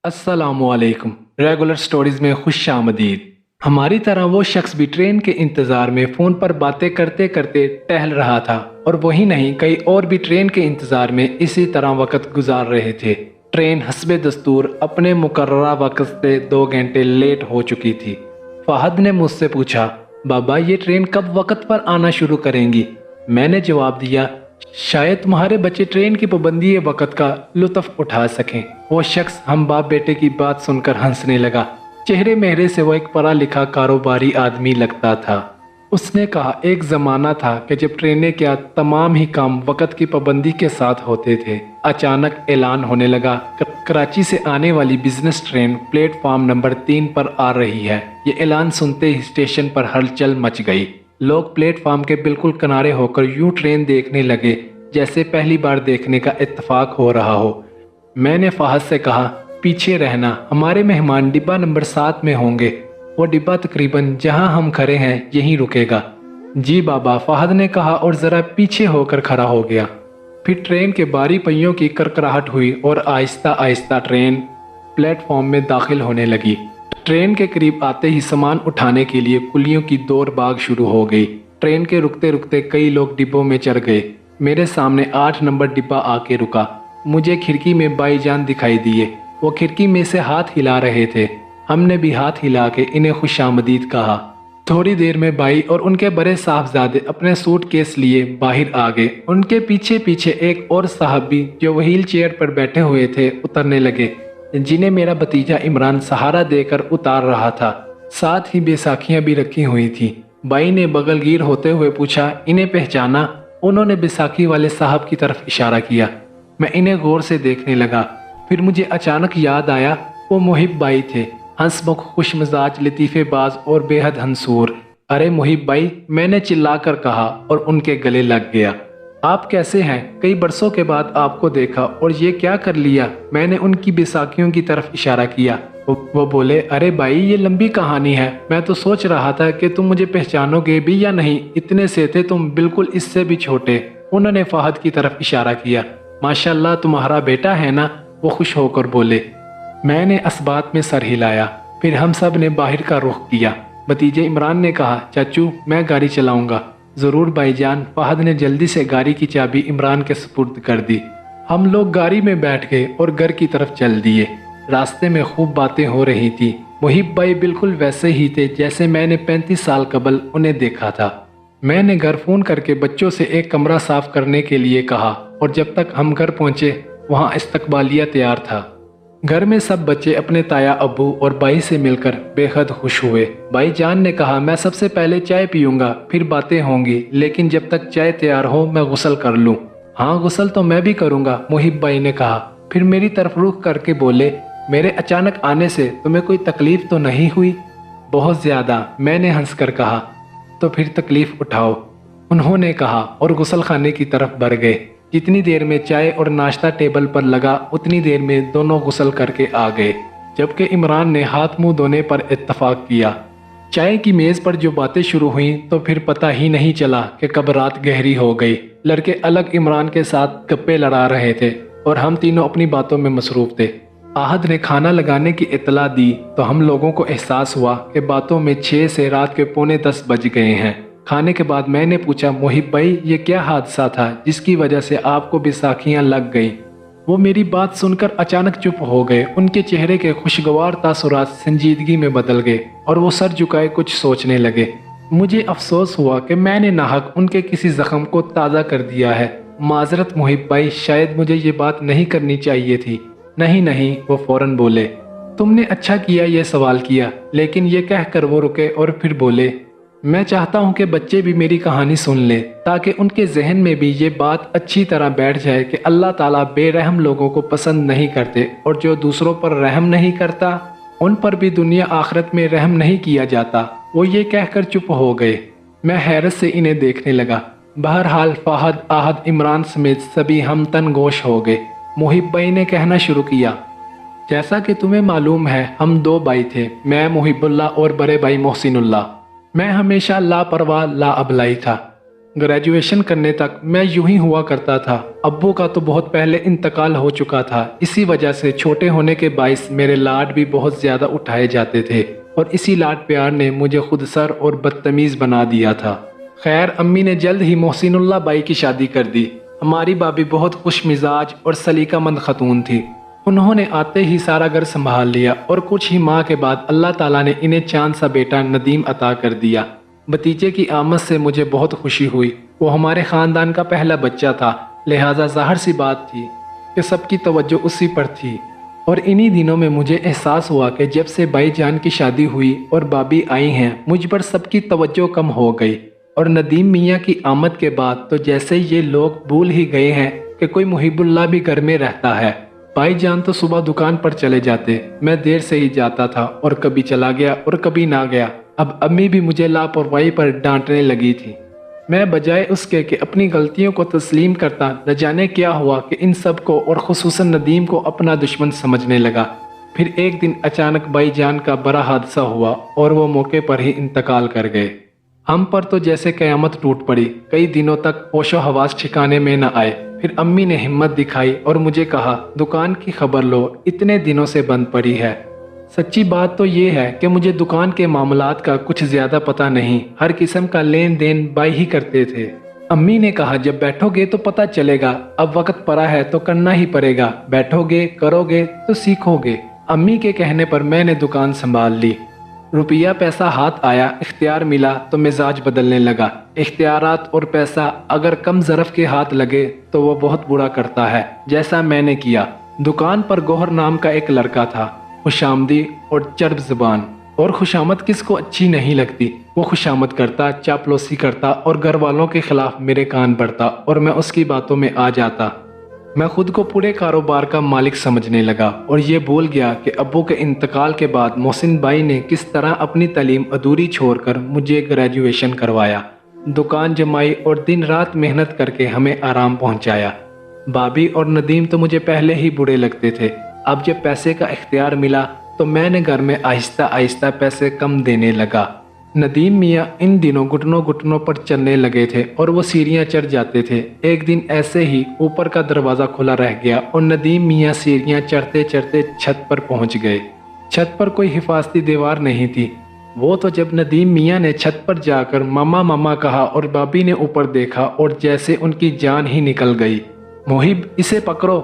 अस्सलामु अलैकुम। Regular stories में खुश आमदीद। हमारी तरह वो शख्स भी ट्रेन के इंतज़ार में फ़ोन पर बातें करते करते टहल रहा था, और वही नहीं कई और भी ट्रेन के इंतज़ार में इसी तरह वक्त गुजार रहे थे। ट्रेन हस्बे दस्तूर अपने मुकर्ररा वक्त से 2 घंटे लेट हो चुकी थी। फहद ने मुझसे पूछा, बाबा ये ट्रेन कब वक्त पर आना शुरू करेंगी? मैंने जवाब दिया, शायद तुम्हारे बच्चे ट्रेन की पाबंदी वक्त का लुत्फ उठा सकें। वो शख्स हम बाप बेटे की बात सुनकर हंसने लगा। चेहरे मेहरे से वो एक पढ़ा लिखा कारोबारी आदमी लगता था। उसने कहा, एक ज़माना था कि जब ट्रेनें क्या तमाम ही काम वक्त की पाबंदी के साथ होते थे। अचानक ऐलान होने लगा, कराची से आने वाली बिजनेस ट्रेन प्लेटफार्म नंबर 3 पर आ रही है। ये ऐलान सुनते ही स्टेशन पर हलचल मच गई। लोग प्लेटफार्म के बिल्कुल किनारे होकर यूं ट्रेन देखने लगे जैसे पहली बार देखने का इत्तेफाक हो रहा हो। मैंने फहद से कहा, पीछे रहना, हमारे मेहमान डिब्बा नंबर 7 में होंगे। वो डिब्बा तकरीबन जहां हम खड़े हैं यहीं रुकेगा। जी बाबा, फहद ने कहा और ज़रा पीछे होकर खड़ा हो गया। फिर ट्रेन के बारी पहियों की करकराहट हुई और आहिस्ता आहिस्ता ट्रेन प्लेटफॉर्म में दाखिल होने लगी। ट्रेन के करीब आते ही सामान उठाने के लिए कुलियों की दौड़ भाग शुरू हो गई। ट्रेन के रुकते रुकते कई लोग डिब्बों में चढ़ गए। मेरे सामने 8 नंबर डिब्बा आके रुका। मुझे खिड़की में भाईजान दिखाई दिए। वो खिड़की में से हाथ हिला रहे थे। हमने भी हाथ हिला के इन्हें खुशामदीद कहा। थोड़ी देर में भाई और उनके बड़े साहबजादे अपने सूटकेस लिए बाहर आ गए। उनके पीछे पीछे एक और साहब भी जो व्हील चेयर पर बैठे हुए थे उतरने लगे, जिन्हें मेरा भतीजा इमरान सहारा देकर उतार रहा था। साथ ही बैसाखियां भी रखी हुई थी। भाई ने बगलगीर होते हुए पूछा, इन्हें पहचाना? उन्होंने बैसाखी वाले साहब की तरफ इशारा किया। मैं इन्हें गौर से देखने लगा। फिर मुझे अचानक याद आया, वो मुहिब भाई थे, हंसमुख, खुश मिजाज, लतीफ़ेबाज और बेहद हंसूर। अरे मुहिब भाई, मैंने चिल्लाकर कहा और उनके गले लग गया। आप कैसे हैं? कई बरसों के बाद आपको देखा और ये क्या कर लिया? मैंने उनकी बैसाखियों की तरफ इशारा किया। वो बोले, अरे भाई ये लंबी कहानी है। मैं तो सोच रहा था कि तुम मुझे पहचानोगे भी या नहीं, इतने से थे तुम, बिल्कुल इससे भी छोटे। उन्होंने फहद की तरफ इशारा किया। माशाल्लाह तुम्हारा बेटा है ना? वो खुश होकर बोले। मैंने असबात में सर हिलाया। फिर हम सब ने बाहर का रुख किया। भतीजे इमरान ने कहा, चाचू मैं गाड़ी चलाऊंगा। ज़रूर भाईजान। फहद ने जल्दी से गाड़ी की चाबी इमरान के सुपुर्द कर दी। हम लोग गाड़ी में बैठ गए और घर की तरफ चल दिए। रास्ते में खूब बातें हो रही थी। मुहिब भाई बिल्कुल वैसे ही थे जैसे मैंने 35 साल कबल उन्हें देखा था। मैंने घर फ़ोन करके बच्चों से एक कमरा साफ करने के लिए कहा, और जब तक हम घर पहुंचे वहां इस्तकबालिया तैयार था। घर में सब बच्चे अपने ताया अब्बू और भाई से मिलकर बेहद खुश हुए। भाई जान ने कहा, मैं सबसे पहले चाय पीऊंगा, फिर बातें होंगी, लेकिन जब तक चाय तैयार हो मैं गुस्ल कर लूं। हाँ गुस्ल तो मैं भी करूंगा, मुहिब भाई ने कहा। फिर मेरी तरफ रुख करके बोले, मेरे अचानक आने से तुम्हें कोई तकलीफ तो नहीं हुई? बहुत ज़्यादा, मैंने हंसकर कहा। तो फिर तकलीफ उठाओ, उन्होंने कहा और गुस्ल खाने की तरफ बढ़ गए। जितनी देर में चाय और नाश्ता टेबल पर लगा उतनी देर में दोनों गुस्ल करके आ गए, जबकि इमरान ने हाथ मुंह धोने पर इत्तफाक किया। चाय की मेज़ पर जो बातें शुरू हुई तो फिर पता ही नहीं चला कि कब रात गहरी हो गई। लड़के अलग इमरान के साथ गप्पे लड़ा रहे थे और हम तीनों अपनी बातों में मसरूफ थे। आहद ने खाना लगाने की इत्तला दी तो हम लोगों को एहसास हुआ कि बातों में 6 से रात के 9:45 बज गए हैं। खाने के बाद मैंने पूछा, मुहिब भाई ये क्या हादसा था जिसकी वजह से आपको बैसाखियां लग गई? वो मेरी बात सुनकर अचानक चुप हो गए। उनके चेहरे के खुशगवार तासुरात संजीदगी में बदल गए और वो सर झुकाए कुछ सोचने लगे। मुझे अफसोस हुआ कि मैंने नाहक उनके किसी जख्म को ताज़ा कर दिया है। माजरत मुहिब भाई, शायद मुझे ये बात नहीं करनी चाहिए थी। नहीं नहीं, वो फौरन बोले, तुमने अच्छा किया ये सवाल किया। लेकिन ये कहकर वो रुके और फिर बोले, मैं चाहता हूँ कि बच्चे भी मेरी कहानी सुन ले, ताकि उनके जहन में भी ये बात अच्छी तरह बैठ जाए कि अल्लाह ताला बेरहम लोगों को पसंद नहीं करते, और जो दूसरों पर रहम नहीं करता उन पर भी दुनिया आखिरत में रहम नहीं किया जाता। वो ये कहकर चुप हो गए। मैं हैरत से इन्हें देखने लगा। बहरहाल फहद, आहद, इमरान समेत सभी हम तनगोश हो गए। मुहिब भाई ने कहना शुरू किया, जैसा कि तुम्हें मालूम है हम 2 भाई थे, मैं मुहिबुल्लाह और बड़े भाई मोहसिनुल्लाह। मैं हमेशा लापरवाह लाअबलाई था। ग्रेजुएशन करने तक मैं यूं ही हुआ करता था। अब्बू का तो बहुत पहले इंतकाल हो चुका था। इसी वजह से छोटे होने के बाइस मेरे लाड भी बहुत ज़्यादा उठाए जाते थे और इसी लाड प्यार ने मुझे खुद सर और बदतमीज़ बना दिया था। खैर, अम्मी ने जल्द ही मोहसिनुल्लाह बाई की शादी कर दी। हमारी भाभी बहुत खुश मिजाज और सलीकामंद खतून थी। उन्होंने आते ही सारा घर संभाल लिया और कुछ ही माह के बाद अल्लाह ताला ने इन्हें चांद सा बेटा नदीम अता कर दिया। भतीजे की आमद से मुझे बहुत खुशी हुई। वो हमारे ख़ानदान का पहला बच्चा था, लिहाजा ज़ाहिर सी बात थी कि सबकी तवज्जो उसी पर थी। और इन्हीं दिनों में मुझे एहसास हुआ कि जब से भाई जान की शादी हुई और भाभी आई हैं, मुझ पर सबकी तवज्जो कम हो गई। और नदीम मियाँ की आमद के बाद तो जैसे ये लोग भूल ही गए हैं कि कोई मुहिबुल्लाह भी घर में रहता है। भाई जान तो सुबह दुकान पर चले जाते, मैं देर से ही जाता था और कभी चला गया और कभी ना गया। अब अम्मी भी मुझे लापरवाही पर डांटने लगी थी। मैं बजाय उसके कि अपनी गलतियों को तस्लीम करता, न जाने क्या हुआ कि इन सब को और खुसूसन नदीम को अपना दुश्मन समझने लगा। फिर एक दिन अचानक भाई जान का बड़ा हादसा हुआ और वो मौके पर ही इंतकाल कर गए। हम पर तो जैसे कयामत टूट पड़ी। कई दिनों तक होशो हवास ठिकाने में न आए। फिर अम्मी ने हिम्मत दिखाई और मुझे कहा, दुकान की खबर लो, इतने दिनों से बंद पड़ी है। सच्ची बात तो ये है कि मुझे दुकान के मामलात का कुछ ज्यादा पता नहीं। हर किस्म का लेन देन भाई ही करते थे। अम्मी ने कहा, जब बैठोगे तो पता चलेगा, अब वक्त पड़ा है तो करना ही पड़ेगा। बैठोगे, करोगे तो सीखोगे। अम्मी के कहने पर मैंने दुकान संभाल ली। रुपया पैसा हाथ आया, इख्तियार मिला तो मिजाज बदलने लगा। इख्तियारात और पैसा अगर कम ज़रफ़ के हाथ लगे तो वो बहुत बुरा करता है, जैसा मैंने किया। दुकान पर गौहर नाम का एक लड़का था, खुशामदी और चर्ब ज़बान। और खुशामद किसको अच्छी नहीं लगती। वो खुशामद करता, चापलूसी करता और घर वालों के खिलाफ मेरे कान भरता और मैं उसकी बातों में आ जाता। मैं खुद को पूरे कारोबार का मालिक समझने लगा और ये भूल गया कि अब्बू के इंतकाल के बाद मोहसिन भाई ने किस तरह अपनी तालीम अधूरी छोड़कर मुझे ग्रेजुएशन करवाया, दुकान जमाई और दिन रात मेहनत करके हमें आराम पहुंचाया। भाभी और नदीम तो मुझे पहले ही बुरे लगते थे। अब जब पैसे का इख्तियार मिला तो मैंने घर में आहिस्ता आहिस्ता पैसे कम देने लगा। नदीम मियाँ इन दिनों घुटनों घुटनों पर चलने लगे थे और वो सीढ़ियाँ चढ़ जाते थे। एक दिन ऐसे ही ऊपर का दरवाज़ा खुला रह गया और नदीम मियाँ सीढ़ियाँ चढ़ते चढ़ते छत पर पहुँच गए। छत पर कोई हिफाजती दीवार नहीं थी। वो तो जब नदीम मियाँ ने छत पर जाकर मामा मामा कहा और भाभी ने ऊपर देखा और जैसे उनकी जान ही निकल गई। मोहिब, इसे पकड़ो,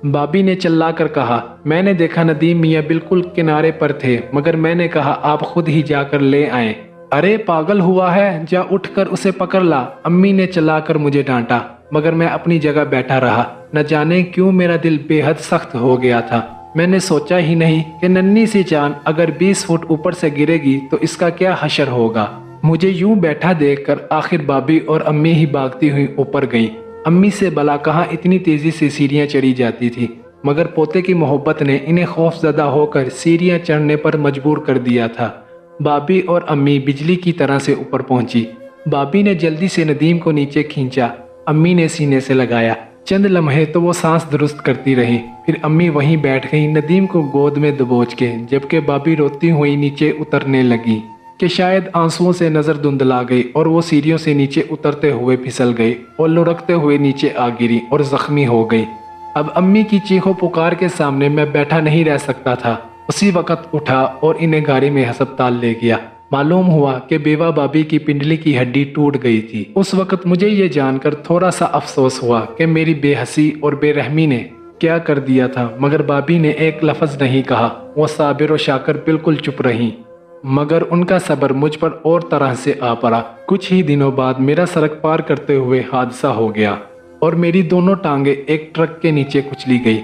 भाभी ने चिल्लाकर कहा। मैंने देखा नदीम मियाँ बिल्कुल किनारे पर थे, मगर मैंने कहा, आप खुद ही जाकर ले आए। अरे पागल हुआ है, जा उठकर उसे पकड़ ला। अम्मी ने चलाकर मुझे डांटा, मगर मैं अपनी जगह बैठा रहा। न जाने क्यों मेरा दिल बेहद सख्त हो गया था। मैंने सोचा ही नहीं कि नन्ही सी जान अगर 20 फुट ऊपर से गिरेगी तो इसका क्या हशर होगा। मुझे यूं बैठा देखकर आखिर भाभी और अम्मी ही भागती हुई ऊपर गईं। अम्मी से भला कहाँ इतनी तेजी से सीढ़ियाँ चढ़ी जाती थी, मगर पोते की मोहब्बत ने इन्हें खौफजदा होकर सीढ़ियाँ चढ़ने पर मजबूर कर दिया था। भाभी और अम्मी बिजली की तरह से ऊपर पहुंची। भाभी ने जल्दी से नदीम को नीचे खींचा, अम्मी ने सीने से लगाया। चंद लम्हे तो वो सांस दुरुस्त करती रही, फिर अम्मी वहीं बैठ गई नदीम को गोद में दबोच के, जबकि भाभी रोती हुई नीचे उतरने लगी कि शायद आंसुओं से नजर धुंधला गई और वो सीढ़ियों से नीचे उतरते हुए फिसल गई और लुढ़कते हुए नीचे आ गिरी और जख्मी हो गई। अब अम्मी की चीखों पुकार के सामने मैं बैठा नहीं रह सकता था। उसी वक्त उठा और इन्हें गाड़ी में अस्पताल ले गया। मालूम हुआ कि बेवा भाभी की पिंडली की हड्डी टूट गई थी। उस वक्त मुझे ये जानकर थोड़ा सा अफसोस हुआ कि मेरी बेहसी और बेरहमी ने क्या कर दिया था, मगर भाभी ने एक लफ्ज नहीं कहा। वो साबिर और शाकर बिल्कुल चुप रहीं, मगर उनका सब्र मुझ पर और तरह से आ पड़ा। कुछ ही दिनों बाद मेरा सड़क पार करते हुए हादसा हो गया और मेरी दोनों टांगे एक ट्रक के नीचे कुचली गई।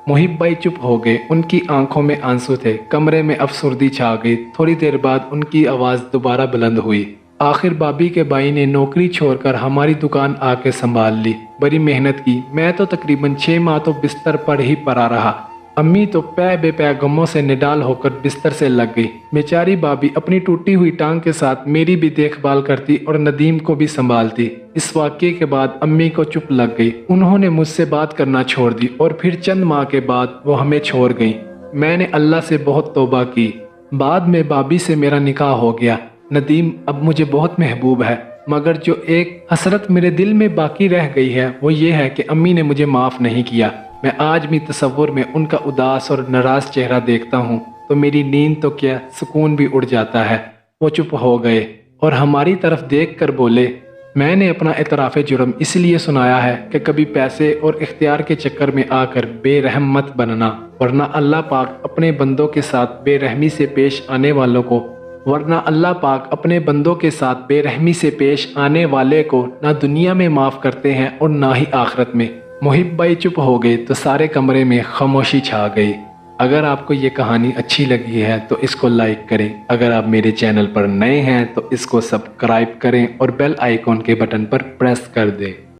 मुहिब भाई चुप हो गए, उनकी आंखों में आंसू थे। कमरे में अफसुर्दी छा गई। थोड़ी देर बाद उनकी आवाज़ दोबारा बुलंद हुई। आखिर भाभी के भाई ने नौकरी छोड़कर हमारी दुकान आके संभाल ली। बड़ी मेहनत की। मैं तो तकरीबन 6 माह तो बिस्तर पर ही पड़ा रहा। अम्मी तो पै बेपै गमों से निडाल होकर बिस्तर से लग गई। बेचारी भाभी अपनी टूटी हुई टांग के साथ मेरी भी देखभाल करती और नदीम को भी संभालती। इस वाक़ये के बाद अम्मी को चुप लग गई। उन्होंने मुझसे बात करना छोड़ दी और फिर चंद माह के बाद वो हमें छोड़ गई। मैंने अल्लाह से बहुत तौबा की। बाद में भाभी से मेरा निकाह हो गया। नदीम अब मुझे बहुत महबूब है। मगर जो एक हसरत मेरे दिल में बाकी रह गई है वो ये है कि अम्मी ने मुझे माफ़ नहीं किया। मैं आज भी तसव्वुर में उनका उदास और नाराज़ चेहरा देखता हूँ तो मेरी नींद तो क्या सुकून भी उड़ जाता है। वो चुप हो गए और हमारी तरफ देख कर बोले, मैंने अपना एतराफ़ जुर्म इसलिए सुनाया है कि कभी पैसे और इख्तियार के चक्कर में आकर बेरहम मत बनना, वरना अल्लाह पाक अपने बंदों के साथ बेरहमी से पेश आने वाले को ना दुनिया में माफ़ करते हैं और ना ही आखिरत में। मुहिब भाई चुप हो गए तो सारे कमरे में खामोशी छा गई। अगर आपको ये कहानी अच्छी लगी है तो इसको लाइक करें। अगर आप मेरे चैनल पर नए हैं तो इसको सब्सक्राइब करें और बेल आइकॉन के बटन पर प्रेस कर दें।